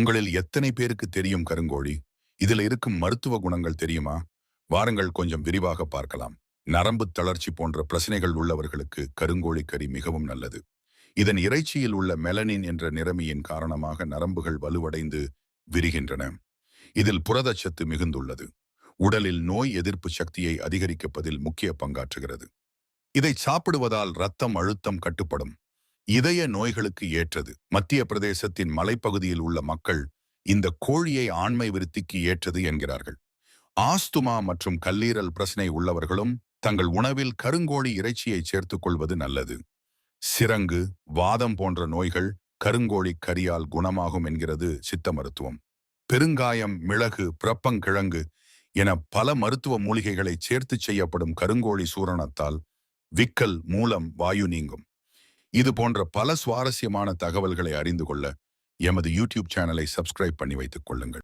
உங்களில் எத்தனை பேருக்கு தெரியும் கருங்கோழி? இதில் இருக்கும் மருத்துவ குணங்கள் தெரியுமா? வாருங்கள் கொஞ்சம் விரிவாக பார்க்கலாம். நரம்பு தளர்ச்சி போன்ற பிரச்சனைகள் உள்ளவர்களுக்கு கருங்கோழி கறி மிகவும் நல்லது. இதன் இறைச்சியில் உள்ள மெலனின் என்ற நிறமியின் காரணமாக நரம்புகள் வலுவடைந்து விரிகின்றன. இதில் புரதச்சத்து மிகுந்துள்ளது. உடலில் நோய் எதிர்ப்பு சக்தியை அதிகரிப்பதில் முக்கிய பங்காற்றுகிறது. இதை சாப்பிடுவதால் இரத்தம் அழுத்தம் கட்டுப்படும். இதய நோய்களுக்கு ஏற்றது. மத்திய பிரதேசத்தின் மலைப்பகுதியில் உள்ள மக்கள் இந்த கோழியை ஆண்மை விருத்திக்கு ஏற்றது என்கிறார்கள். ஆஸ்துமா மற்றும் கல்லீரல் பிரச்சனை உள்ளவர்களும் தங்கள் உணவில் கருங்கோழி இறைச்சியை சேர்த்துக் கொள்வது நல்லது. சிரங்கு, வாதம் போன்ற நோய்கள் கருங்கோழி கரியால் குணமாகும் என்கிறது சித்த மருத்துவம். பெருங்காயம், மிளகு, பிரப்பங்கிழங்கு என பல மருத்துவ மூலிகைகளை சேர்த்து செய்யப்படும் கருங்கோழி சூரணத்தால் விக்கல், மூலம், வாயு நீங்கும். இது போன்ற பல சுவாரஸ்யமான தகவல்களை அறிந்து கொள்ள எமது யூடியூப் சேனலை சப்ஸ்கிரைப் பண்ணி வைத்துக் கொள்ளுங்கள்.